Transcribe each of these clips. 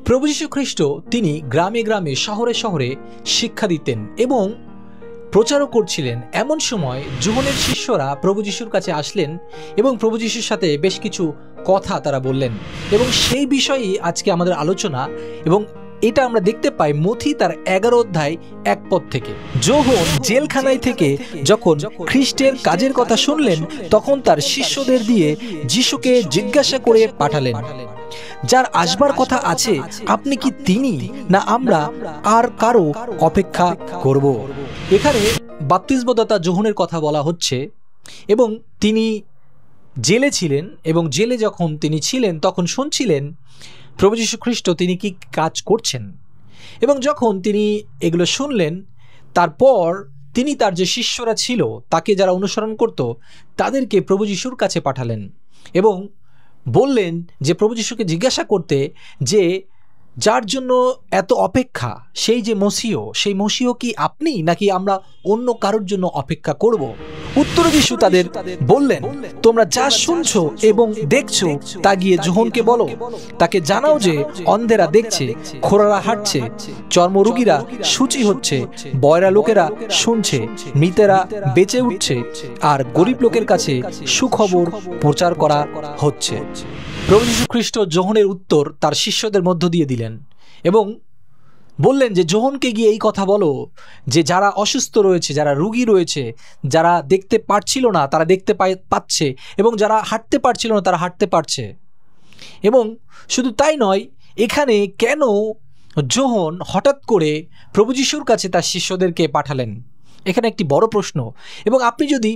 প্রভু যীশু খ্রিস্ট তিনি গ্রামে গ্রামে শহরে শহরে শিক্ষা দিতেন এবং প্রচারও করছিলেন। এমন সময় যোহনের শিষ্যরা প্রভু যীশুর কাছে আসলেন এবং প্রভু যীশুর সাথে বেশ কিছু কথা তারা বললেন এবং সেই বিষয়েই আজকে আমাদের আলোচনা। এবং এটা আমরা দেখতে পাই মথি তার 11 অধ্যায় 1 পদ থেকে। যোহন জেলখানায় থেকে যখন খ্রিস্টের কাজের কথা শুনলেন তখন তার শিষ্যদের দিয়ে যিশুকে জিজ্ঞাসা করে পাঠালেন, যার আসবার কথা আছে আপনি কি তিনি, না আমরা আর কারো অপেক্ষা করব? এখানে বাপ্তিস্মদাতা যোহনের কথা বলা হচ্ছে এবং তিনি জেলে ছিলেন এবং জেলে যখন তিনি ছিলেন তখন শুনছিলেন প্রভু যীশু খ্রিস্ট তিনি কি কাজ করছেন। এবং যখন তিনি এগুলো শুনলেন তারপর তিনি তার যে শিষ্যরা ছিল তাকে যারা অনুসরণ করত তাদেরকে প্রভু যিশুর কাছে পাঠালেন এবং বললেন যে প্রভু যিশুকে জিজ্ঞাসা করতে যে যার জন্য এত অপেক্ষা সেই যে মসিহ, সেই মসিহ কি আপনি, নাকি আমরা অন্য কারোর জন্য অপেক্ষা করব? উত্তরে যিশু তাদের বললেন, তোমরা যা শুনছো এবং দেখছো তা গিয়ে যোহনকে বলো, তাকে জানাও যে অন্ধেরা দেখছে, খোঁড়ারা হাঁটছে, চর্মরোগীরা শুচি হচ্ছে, বয়রা লোকেরা শুনছে, মৃতেরা বেঁচে উঠছে, আর গরিব লোকের কাছে সুখবর প্রচার করা হচ্ছে। প্রভু যীশু খ্রিস্ট যোহনের উত্তর তার শিষ্যদের মধ্য দিয়ে দিলেন এবং বললেন যে যোহনকে গিয়ে এই কথা বলো যে যারা অসুস্থ রয়েছে, যারা রোগী রয়েছে, যারা দেখতে পারছিল না তারা দেখতে পাচ্ছে এবং যারা হাঁটতে পারছিল না তারা হাঁটতে পারছে। এবং শুধু তাই নয়, এখানে কেন যোহন হঠাৎ করে প্রভু যিশুর কাছে তার শিষ্যদেরকে পাঠালেন, এখানে একটি বড় প্রশ্ন। এবং আপনি যদি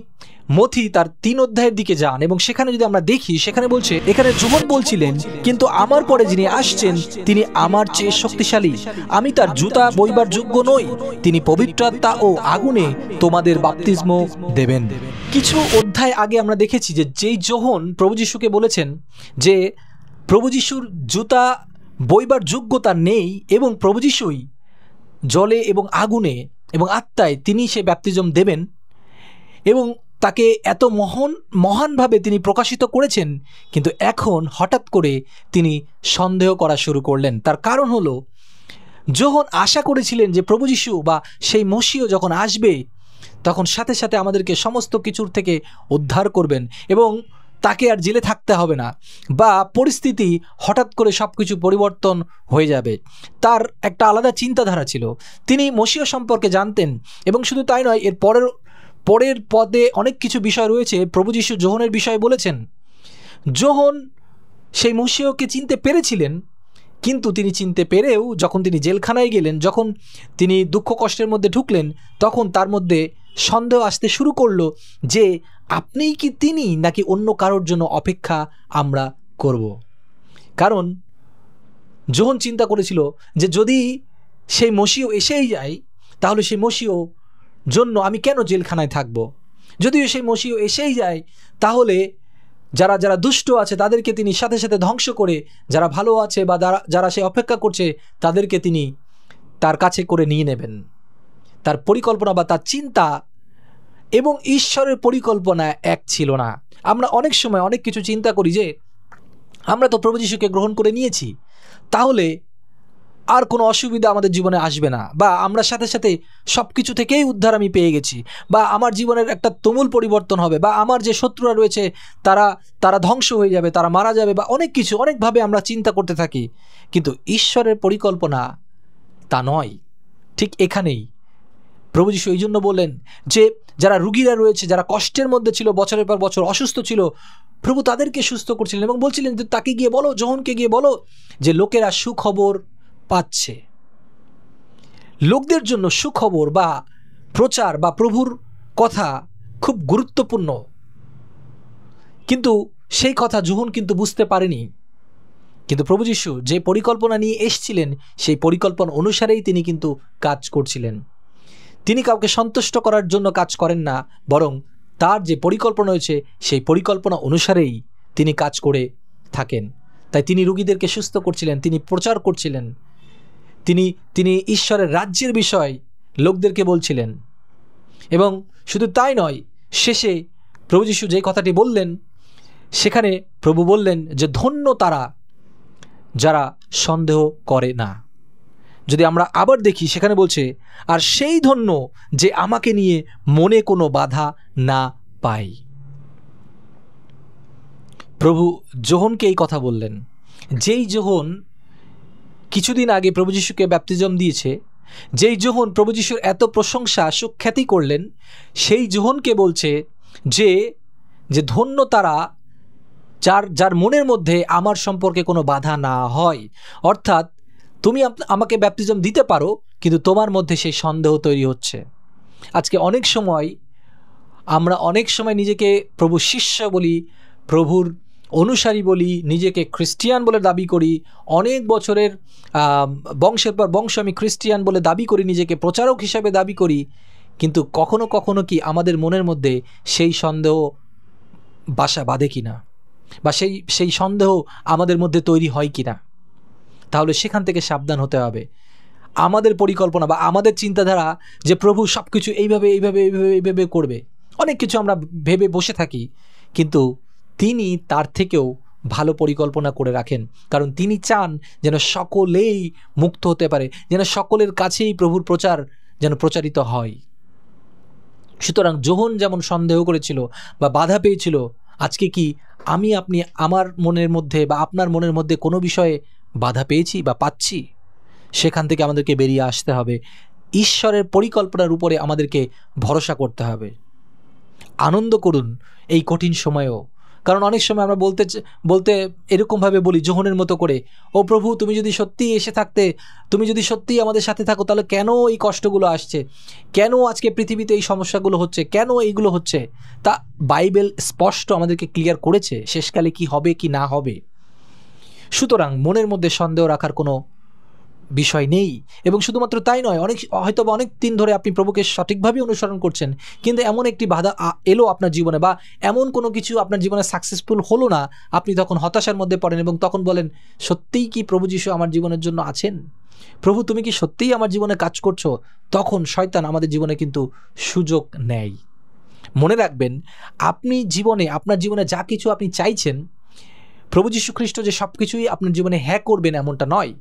মথি তার 3 অধ্যায়ের দিকে যান এবং সেখানে যদি আমরা দেখি, সেখানে বলছে, এখানে যোহন বলছিলেন, কিন্তু আমার পরে যিনি আসছেন তিনি আমার চেয়ে শক্তিশালী, আমি তার জুতা বইবার যোগ্য নই, তিনি পবিত্র আত্মা ও আগুনে তোমাদের বাপ্তিস্ম দেবেন। কিছু অধ্যায় আগে আমরা দেখেছি যে যেই যোহন প্রভু যিশুকে বলেছেন যে প্রভু যিশুর জুতা বইবার যোগ্যতা নেই এবং প্রভু যিশুই জলে এবং আগুনে এবং আত্মায় তিনি সে ব্যাপ্তিজম দেবেন এবং তাকে এত মহানভাবে তিনি প্রকাশিত করেছেন, কিন্তু এখন হঠাৎ করে তিনি সন্দেহ করা শুরু করলেন। তার কারণ হলো যোহন আশা করেছিলেন যে প্রভু যীশু বা সেই মসিহ যখন আসবে তখন সাথে সাথে আমাদেরকে সমস্ত কিছুর থেকে উদ্ধার করবেন এবং তাকে আর জেলে থাকতে হবে না, বা পরিস্থিতি হঠাৎ করে সব কিছু পরিবর্তন হয়ে যাবে। তার একটা আলাদা চিন্তাধারা ছিল, তিনি মসিহ সম্পর্কে জানতেন। এবং শুধু তাই নয়, এর পরের পদে অনেক কিছু বিষয় রয়েছে। প্রভু যীশু যোহনের বিষয়ে বলেছেন, যোহন সেই মসিহকে চিনতে পেরেছিলেন, কিন্তু তিনি চিনতে পেরেও যখন তিনি জেলখানায় গেলেন, যখন তিনি দুঃখ কষ্টের মধ্যে ঢুকলেন, তখন তার মধ্যে সন্দেহ আসতে শুরু করলো যে আপনিই কি তিনি, নাকি অন্য কারোর জন্য অপেক্ষা আমরা করব। কারণ যোহন চিন্তা করেছিল যে যদি সেই মসিহ এসেই যায় তাহলে সেই মসিহ জন্য আমি কেন জেলখানায় থাকব? যদিও সেই মসিহ এসেই যায় তাহলে যারা যারা দুষ্ট আছে তাদেরকে তিনি সাথে সাথে ধ্বংস করে যারা ভালো আছে বা যারা সে অপেক্ষা করছে তাদেরকে তিনি তার কাছে করে নিয়ে নেবেন। তার পরিকল্পনা বা তার চিন্তা এবং ঈশ্বরের পরিকল্পনা এক ছিল না। আমরা অনেক সময় অনেক কিছু চিন্তা করি যে আমরা তো প্রভু যিশুকে গ্রহণ করে নিয়েছি, তাহলে আর কোনো অসুবিধা আমাদের জীবনে আসবে না, বা আমরা সাথে সাথে সব কিছু থেকেই উদ্ধার আমি পেয়ে গেছি, বা আমার জীবনের একটা তুমুল পরিবর্তন হবে, বা আমার যে শত্রুরা রয়েছে তারা ধ্বংস হয়ে যাবে, তারা মারা যাবে, বা অনেক কিছু অনেকভাবে আমরা চিন্তা করতে থাকি। কিন্তু ঈশ্বরের পরিকল্পনা তা নয়। ঠিক এখানেই প্রভু যিশু এই জন্য বললেন যে যারা রুগীরা রয়েছে, যারা কষ্টের মধ্যে ছিল, বছরের পর বছর অসুস্থ ছিল, প্রভু তাদেরকে সুস্থ করছিলেন এবং বলছিলেন যে তাকে গিয়ে বলো, যোহনকে গিয়ে বলো যে লোকেরা সুখবর পাচ্ছে। লোকদের জন্য সুখবর বা প্রচার বা প্রভুর কথা খুব গুরুত্বপূর্ণ, কিন্তু সেই কথা যোহন কিন্তু বুঝতে পারেনি। কিন্তু প্রভু যিশু যে পরিকল্পনা নিয়ে এসেছিলেন সেই পরিকল্পনা অনুসারেই তিনি কিন্তু কাজ করছিলেন। তিনি কাউকে সন্তুষ্ট করার জন্য কাজ করেন না, বরং তার যে পরিকল্পনা রয়েছে সেই পরিকল্পনা অনুসারেই তিনি কাজ করে থাকেন। তাই তিনি রোগীদেরকে সুস্থ করছিলেন, তিনি প্রচার করছিলেন, তিনি ঈশ্বরের রাজ্যের বিষয় লোকদেরকে বলছিলেন। এবং শুধু তাই নয়, শেষে প্রভু যিশু যে কথাটি বললেন সেখানে প্রভু বললেন যে ধন্য তারা যারা সন্দেহ করে না। যদি আমরা আবার দেখি, সেখানে বলছে, আর সেই ধন্য যে আমাকে নিয়ে মনে কোনো বাধা না পায়। প্রভু যোহনকে এই কথা বললেন। যেই যোহন কিছুদিন আগে প্রভু যিশুকে ব্যাপ্তিজম দিয়েছে, যেই যোহন প্রভু যিশুর এত প্রশংসা সুখ্যাতি করলেন, সেই যোহনকে বলছে যে ধন্য তারা যার মনের মধ্যে আমার সম্পর্কে কোনো বাধা না হয়। অর্থাৎ তুমি আমাকে ব্যাপ্তিজম দিতে পারো, কিন্তু তোমার মধ্যে সেই সন্দেহ তৈরি হচ্ছে। আজকে অনেক সময় আমরা নিজেকে প্রভু শিষ্য বলি, প্রভুর অনুসারী বলি, নিজেকে খ্রিস্টিয়ান বলে দাবি করি, অনেক বছরের বংশের পর বংশ আমি খ্রিস্টিয়ান বলে দাবি করি, নিজেকে প্রচারক হিসাবে দাবি করি, কিন্তু কখনো কখনো কি আমাদের মনের মধ্যে সেই সন্দেহ বাসা বাঁধে কিনা, বা সেই সন্দেহ আমাদের মধ্যে তৈরি হয় কিনা? তাহলে সেখান থেকে সাবধান হতে হবে। আমাদের পরিকল্পনা বা আমাদের চিন্তাধারা যে প্রভু সব কিছু এইভাবে করবে, অনেক কিছু আমরা ভেবে বসে থাকি, কিন্তু তিনি তার থেকেও ভালো পরিকল্পনা করে রাখেন। কারণ তিনি চান যেন সকলেই মুক্ত হতে পারে, যেন সকলের কাছেই প্রভুর প্রচার যেন প্রচারিত হয়। সুতরাং যোহন যেমন সন্দেহ করেছিল বা বাধা পেয়েছিল, আজকে কি আপনি আমার মনের মধ্যে বা আপনার মনের মধ্যে কোনো বিষয়ে বাধা পেয়েছি বা পাচ্ছি? সেখান থেকে আমাদেরকে বেরিয়ে আসতে হবে। ঈশ্বরের পরিকল্পনার উপরে আমাদেরকে ভরসা করতে হবে। আনন্দ করুন এই কঠিন সময়েও। কারণ অনেক সময় আমরা বলতে এরকমভাবে বলি যোহনের মতো করে, ও প্রভু, তুমি যদি সত্যিই এসে থাকতে, তুমি যদি সত্যিই আমাদের সাথে থাকো, তাহলে কেন এই কষ্টগুলো আসছে, কেন আজকে পৃথিবীতে এই সমস্যাগুলো হচ্ছে, কেন এইগুলো হচ্ছে? তা বাইবেল স্পষ্ট আমাদেরকে ক্লিয়ার করেছে শেষকালে কি হবে কি না হবে। সুতরাং মনের মধ্যে সন্দেহ রাখার কোনো বিষয় নেই। এবং শুধুমাত্র তাই নয়, হয়তো অনেক দিন ধরে আপনি প্রভুকে সঠিকভাবে অনুসরণ করছেন, কিন্তু এমন একটি বাধা এলো আপনার জীবনে, বা এমন কোনো কিছু আপনার জীবনে সাকসেসফুল হলো না, আপনি তখন হতাশার মধ্যে পড়েন এবং তখন বলেন, সত্যিই কি প্রভু যিশু আমার জীবনের জন্য আছেন? প্রভু, তুমি কি সত্যিই আমার জীবনে কাজ করছো? তখন শয়তান আমাদের জীবনে কিন্তু সুযোগ নেয়। মনে রাখবেন, আপনার জীবনে যা কিছু আপনি চাইছেন, প্রভু যীশু খ্রিস্ট যে সব কিছুই আপনার জীবনে হ্যাঁ করবেন এমনটা নয়।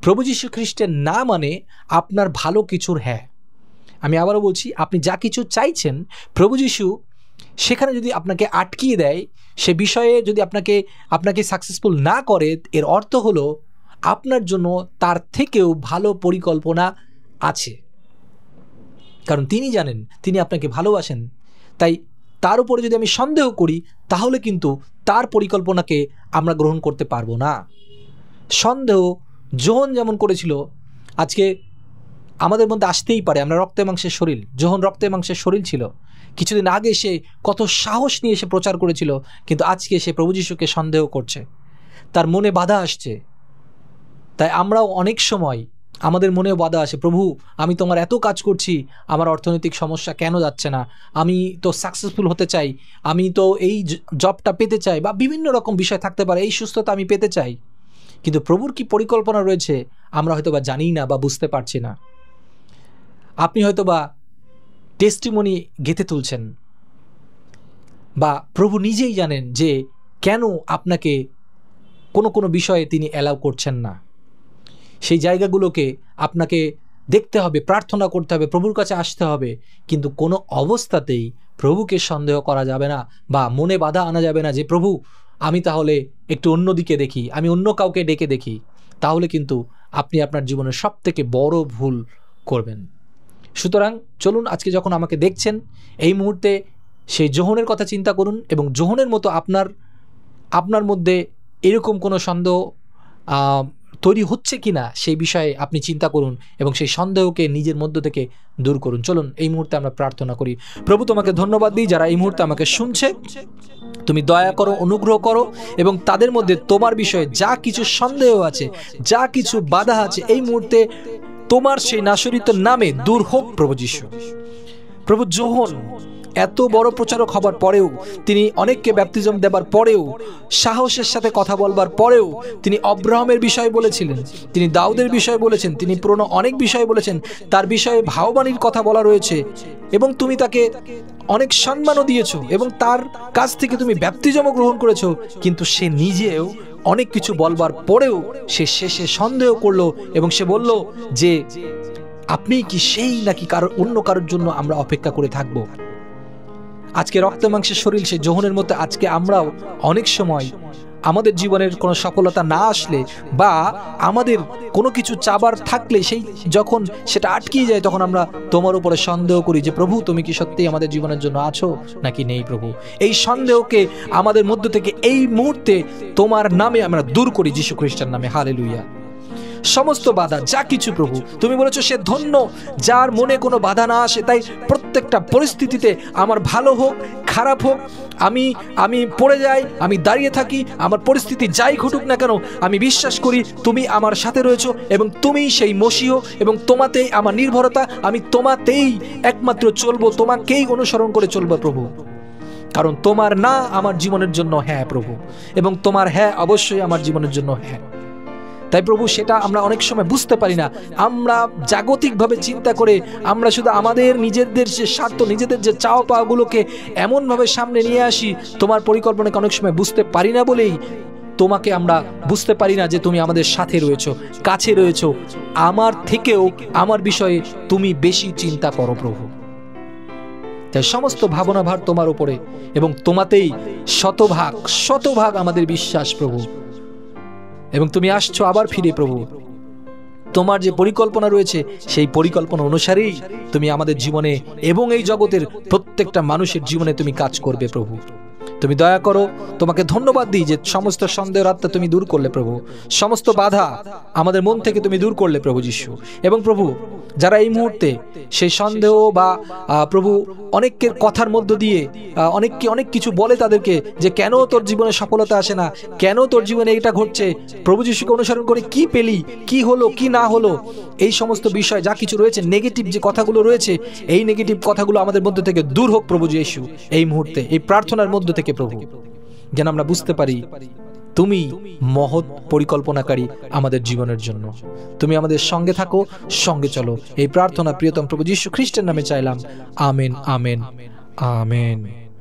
প্রভু যীশু খ্রিস্টের না মানে আপনার ভালো কিছুর হ্যাঁ। আমি আবারও বলছি, আপনি যা কিছু চাইছেন, প্রভু যীশু সেখানে যদি আপনাকে আটকিয়ে দেয়, সে বিষয়ে যদি আপনাকে সাকসেসফুল না করে, এর অর্থ হলো আপনার জন্য তার থেকেও ভালো পরিকল্পনা আছে। কারণ তিনি জানেন, তিনি আপনাকে ভালোবাসেন। তাই তার উপরে যদি আমি সন্দেহ করি, তাহলে কিন্তু তার পরিকল্পনাকে আমরা গ্রহণ করতে পারবো না। সন্দেহ যোহন যেমন করেছিল, আজকে আমাদের মধ্যে আসতেই পারে। আমরা রক্তে মাংসের শরীর, যোহন রক্তে মাংসের শরীর ছিল। কিছুদিন আগে সে কত সাহস নিয়ে এসে প্রচার করেছিল, কিন্তু আজকে সে প্রভু যিশুকে সন্দেহ করছে, তার মনে বাধা আসছে। তাই আমরাও অনেক সময় আমাদের মনেও বাধা আসে, প্রভু, আমি তোমার এত কাজ করছি, আমার অর্থনৈতিক সমস্যা কেন যাচ্ছে না? আমি তো সাকসেসফুল হতে চাই, আমি তো এই জবটা পেতে চাই, বা বিভিন্ন রকম বিষয় থাকতে পারে, এই সুস্থতা আমি পেতে চাই, কিন্তু প্রভুর কি পরিকল্পনা রয়েছে আমরা হয়তোবা জানি না বা বুঝতে পারছি না। আপনি হয়তোবা টেস্টিমনি গেঁথে তুলছেন, বা প্রভু নিজেই জানেন যে কেন আপনাকে কোনো বিষয়ে তিনি অ্যালাউ করছেন না। সেই জায়গাগুলোকে আপনাকে দেখতে হবে, প্রার্থনা করতে হবে, প্রভুর কাছে আসতে হবে, কিন্তু কোনো অবস্থাতেই প্রভুকে সন্দেহ করা যাবে না, বা মনে বাধা আনা যাবে না যে প্রভু, আমি তাহলে একটু অন্যদিকে দেখি, আমি অন্য কাউকে ডেকে দেখি। তাহলে কিন্তু আপনি আপনার জীবনের সবথেকে বড় ভুল করবেন। সুতরাং চলুন, আজকে যখন আমাকে দেখছেন, এই মুহূর্তে সেই যোহনের কথা চিন্তা করুন, এবং যোহনের মতো আপনার মধ্যে এরকম কোনো সন্দেহ তৈরি হচ্ছে কিনা সেই বিষয়ে আপনি চিন্তা করুন, এবং সেই সন্দেহকে নিজের মধ্য থেকে দূর করুন। চলুন এই মুহূর্তে আমরা প্রার্থনা করি। প্রভু, তোমাকে ধন্যবাদ দিই যারা এই মুহূর্তে আমাকে শুনছে। তুমি দয়া করো, অনুগ্রহ করো, এবং তাদের মধ্যে তোমার বিষয়ে যা কিছু সন্দেহ আছে, যা কিছু বাধা আছে, এই মুহূর্তে তোমার সেই নাসরিত নামে দূর হোক প্রভু যীশু। প্রভু, যোহন এত বড় প্রচারক হবার পরেও, তিনি অনেককে ব্যাপ্তিজম দেবার পরেও, সাহসের সাথে কথা বলবার পরেও, তিনি অব্রাহামের বিষয় বলেছিলেন, তিনি দাউদের বিষয় বলেছেন, তিনি পুরনো অনেক বিষয় বলেছেন, তার বিষয়ে ভাববাণীর কথা বলা রয়েছে, এবং তুমি তাকে অনেক সম্মানও দিয়েছো, এবং তার কাছ থেকে তুমি ব্যাপ্তিজমও গ্রহণ করেছো, কিন্তু সে নিজেও অনেক কিছু বলবার পরেও সে শেষে সন্দেহ করলো এবং সে বলল যে আপনি কি সেই নাকি অন্য কারোর জন্য আমরা অপেক্ষা করে থাকবো। আজকে রক্ত মাংসের শরীর সে যোহনের মতো আজকে আমরাও অনেক সময় আমাদের জীবনের কোনো সফলতা না আসলে বা আমাদের কোনো কিছু চাবার থাকলে সেই যখন সেটা আটকিয়ে যায় তখন আমরা তোমার উপরে সন্দেহ করি যে প্রভু তুমি কি সত্যি আমাদের জীবনের জন্য আছো নাকি নেই প্রভু। এই সন্দেহকে আমাদের মধ্য থেকে এই মুহূর্তে তোমার নামে আমরা দূর করি, যীশু খ্রিস্টের নামে। হালেলুয়া। সমস্ত বাধা যা কিছু প্রভু তুমি বলেছো সে ধন্য যার মনে কোনো বাধা না আসে। তাই প্রত্যেকটা পরিস্থিতিতে আমার ভালো হোক খারাপ হোক, আমি পড়ে যাই, আমি দাঁড়িয়ে থাকি, আমার পরিস্থিতি যাই ঘটুক না কেন, আমি বিশ্বাস করি তুমি আমার সাথে রয়েছো এবং তুমি সেই মসিহ এবং তোমাতেই আমার নির্ভরতা। আমি তোমাতেই একমাত্র চলবো, তোমাকেই অনুসরণ করে চলবো প্রভু, কারণ তোমার না আমার জীবনের জন্য হ্যাঁ প্রভু, এবং তোমার হ্যাঁ অবশ্যই আমার জীবনের জন্য হ্যাঁ। তাই প্রভু সেটা আমরা অনেক সময় বুঝতে পারি না। আমরা জাগতিকভাবে চিন্তা করে আমরা শুধু আমাদের নিজেদের যে স্বার্থ, নিজেদের যে চাওয়া পাওয়াগুলোকে এমনভাবে সামনে নিয়ে আসি, তোমার পরিকল্পনাকে অনেক সময় বুঝতে পারি না বলেই তোমাকে আমরা বুঝতে পারি না যে তুমি আমাদের সাথে রয়েছো, কাছে রয়েছো। আমার থেকেও আমার বিষয়ে তুমি বেশি চিন্তা করো প্রভু। তাই সমস্ত ভাবনা ভার তোমার উপরে এবং তোমাতেই শতভাগ আমাদের বিশ্বাস প্রভু। এবং তুমি আসছো আবার ফিরে প্রভু, তোমার যে পরিকল্পনা রয়েছে সেই পরিকল্পনা অনুসারেই তুমি আমাদের জীবনে এবং এই জগতের প্রত্যেকটা মানুষের জীবনে তুমি কাজ করবে প্রভু। তুমি দয়া করো, তোমাকে ধন্যবাদ দিই যে সমস্ত সন্দেহের আত্মা তুমি দূর করলে প্রভু, সমস্ত বাধা আমাদের মন থেকে তুমি দূর করলে প্রভু যীশু। এবং প্রভু যারা এই মুহূর্তে সেই সন্দেহ বা প্রভু অনেকের কথার মধ্য দিয়ে অনেককে অনেক কিছু বলে তাদেরকে যে কেন তোর জীবনে সফলতা আসে না, কেন তোর জীবনে এটা ঘটছে, প্রভু যীশুকে অনুসরণ করে কি পেলি, কি হলো কি না হলো, এই সমস্ত বিষয় যা কিছু রয়েছে, নেগেটিভ যে কথাগুলো রয়েছে, এই নেগেটিভ কথাগুলো আমাদের মধ্যে থেকে দূর হোক প্রভু যীশু। এই মুহূর্তে এই প্রার্থনার মধ্য থেকে প্রভু যেন আমরা বুঝতে পারি তুমি মহৎ পরিকল্পনাকারী আমাদের জীবনের জন্য। তুমি আমাদের সঙ্গে থাকো, সঙ্গে চলো। এই প্রার্থনা প্রিয়তম প্রভু যীশু খ্রিস্টের নামে চাইলাম। Amen, amen, amen.